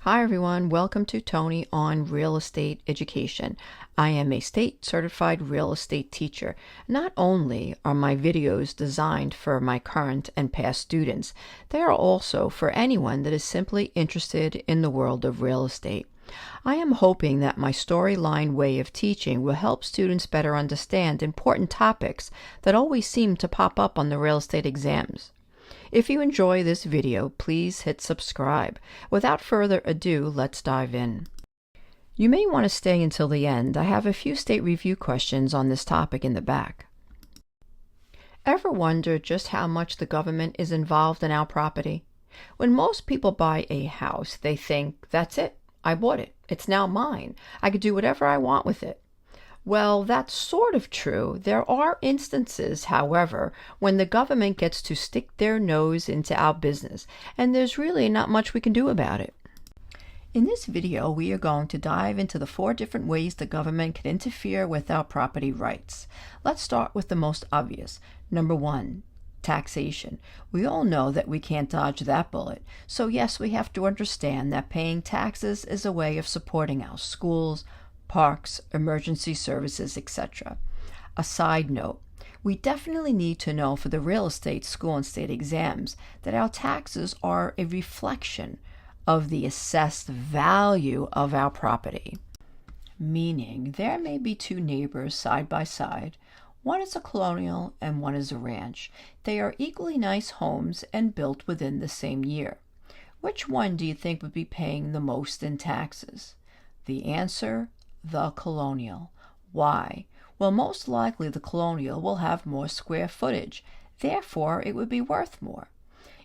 Hi everyone, welcome to Toni on Real Estate Education. I am a state certified real estate teacher. Not only are my videos designed for my current and past students, they are also for anyone that is simply interested in the world of real estate. I am hoping that my storyline way of teaching will help students better understand important topics that always seem to pop up on the real estate exams. If you enjoy this video, please hit subscribe. Without further ado, let's dive in. You may want to stay until the end. I have a few state review questions on this topic in the back. Ever wonder just how much the government is involved in our property? When most people buy a house, they think, that's it. I bought it. It's now mine. I could do whatever I want with it. Well, that's sort of true. There are instances, however, when the government gets to stick their nose into our business, and there's really not much we can do about it. In this video, we are going to dive into the 4 different ways the government can interfere with our property rights. Let's start with the most obvious. Number 1, taxation. We all know that we can't dodge that bullet. So yes, we have to understand that paying taxes is a way of supporting our schools, parks, emergency services, etc. A side note, we definitely need to know for the real estate school and state exams that our taxes are a reflection of the assessed value of our property. Meaning, there may be 2 neighbors side by side. One is a colonial and one is a ranch. They are equally nice homes and built within the same year. Which one do you think would be paying the most in taxes? The answer, the colonial. Why? Well, most likely the colonial will have more square footage. Therefore, it would be worth more.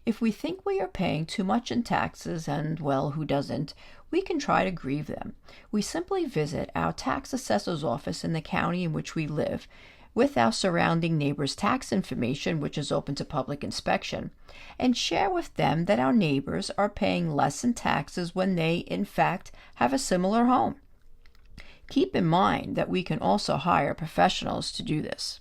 If we think we are paying too much in taxes, and well, who doesn't, we can try to grieve them. We simply visit our tax assessor's office in the county in which we live with our surrounding neighbors' tax information, which is open to public inspection, and share with them that our neighbors are paying less in taxes when they, in fact, have a similar home. Keep in mind that we can also hire professionals to do this.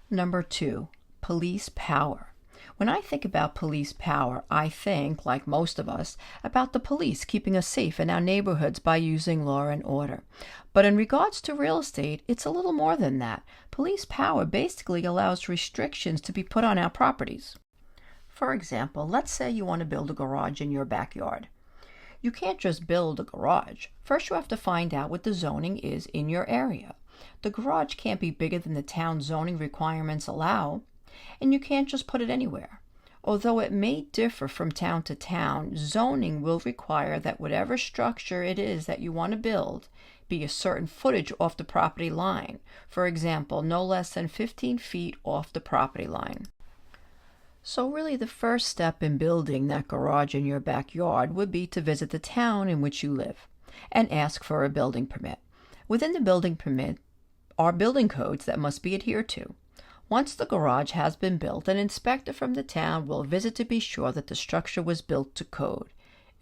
Number 2, police power. When I think about police power, I think, like most of us, about the police keeping us safe in our neighborhoods by using law and order. But in regards to real estate, it's a little more than that. Police power basically allows restrictions to be put on our properties. For example, let's say you want to build a garage in your backyard. You can't just build a garage. First, you have to find out what the zoning is in your area. The garage can't be bigger than the town zoning requirements allow, and you can't just put it anywhere. Although it may differ from town to town, zoning will require that whatever structure it is that you want to build be a certain footage off the property line. For example, no less than 15 feet off the property line. So really the first step in building that garage in your backyard would be to visit the town in which you live and ask for a building permit. Within the building permit are building codes that must be adhered to. Once the garage has been built, an inspector from the town will visit to be sure that the structure was built to code.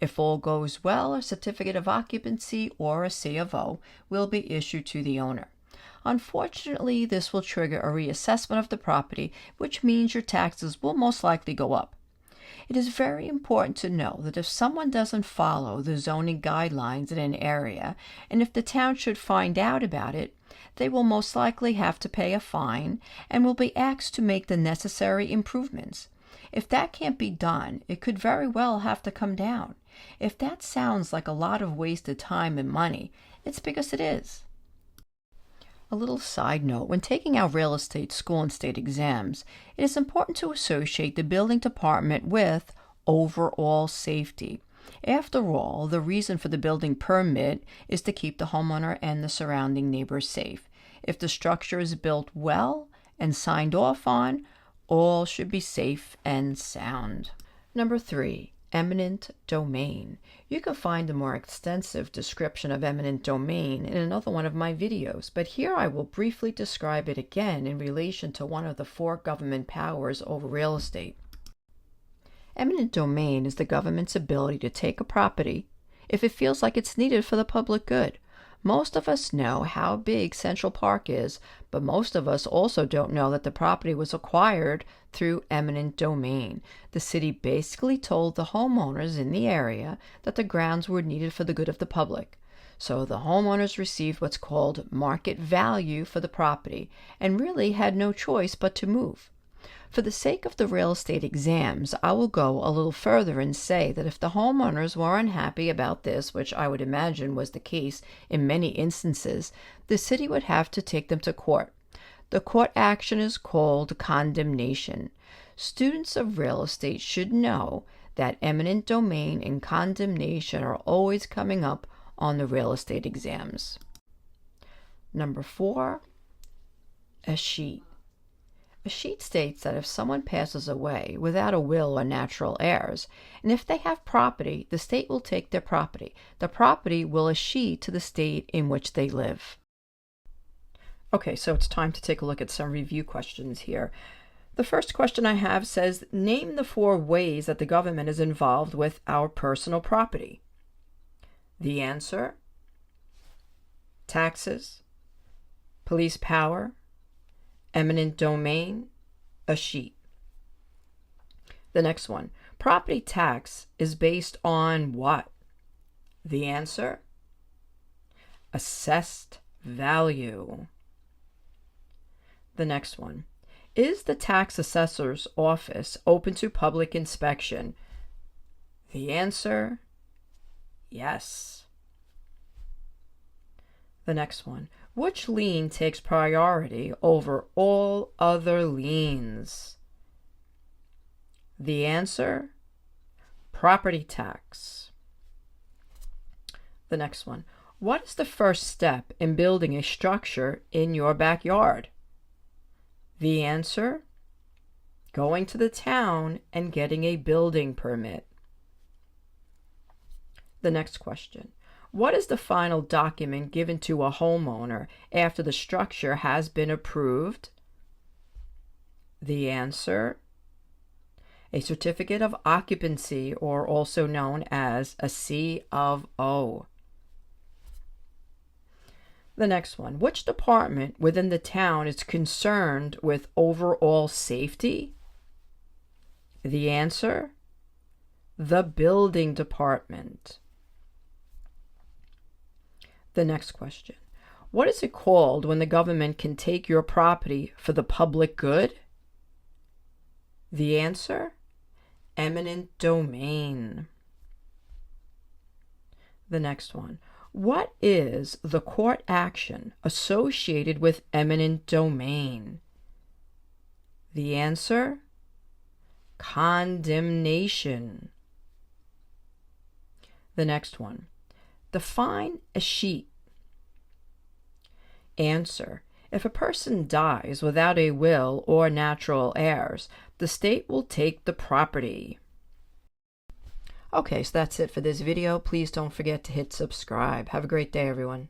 If all goes well, a certificate of occupancy or a C of O will be issued to the owner. Unfortunately, this will trigger a reassessment of the property, which means your taxes will most likely go up. It is very important to know that if someone doesn't follow the zoning guidelines in an area, and if the town should find out about it, they will most likely have to pay a fine and will be asked to make the necessary improvements. If that can't be done, it could very well have to come down. If that sounds like a lot of wasted time and money, it's because it is. A little side note, when taking our real estate school and state exams, it is important to associate the building department with overall safety. After all, the reason for the building permit is to keep the homeowner and the surrounding neighbors safe. If the structure is built well and signed off on, all should be safe and sound. Number 3, eminent domain. You can find a more extensive description of eminent domain in another one of my videos, but here I will briefly describe it again in relation to one of the 4 government powers over real estate. Eminent domain is the government's ability to take a property if it feels like it's needed for the public good. Most of us know how big Central Park is, but most of us also don't know that the property was acquired through eminent domain. The city basically told the homeowners in the area that the grounds were needed for the good of the public. So the homeowners received what's called market value for the property and really had no choice but to move. For the sake of the real estate exams, I will go a little further and say that if the homeowners were unhappy about this, which I would imagine was the case in many instances, the city would have to take them to court. The court action is called condemnation. Students of real estate should know that eminent domain and condemnation are always coming up on the real estate exams. Number 4, Escheat. Escheat states that if someone passes away without a will or natural heirs, and if they have property, the state will take their property. The property will escheat to the state in which they live. Okay, so it's time to take a look at some review questions here. The first question I have says, name the 4 ways that the government is involved with our personal property. The answer: taxes, police power, eminent domain, Escheat. The next one, property tax is based on what? The answer: assessed value. The next one, is the tax assessor's office open to public inspection? The answer: yes. The next one, which lien takes priority over all other liens? The answer: property tax. The next one, what is the first step in building a structure in your backyard? The answer: going to the town and getting a building permit. The next question, what is the final document given to a homeowner after the structure has been approved? The answer: a certificate of occupancy, or also known as a C of O. The next one, which department within the town is concerned with overall safety? The answer: the building department. The next question, what is it called when the government can take your property for the public good? The answer: eminent domain. The next one, what is the court action associated with eminent domain? The answer: condemnation. The next one, define escheat. Answer: if a person dies without a will or natural heirs, the state will take the property. Okay, so that's it for this video. Please don't forget to hit subscribe. Have a great day, everyone.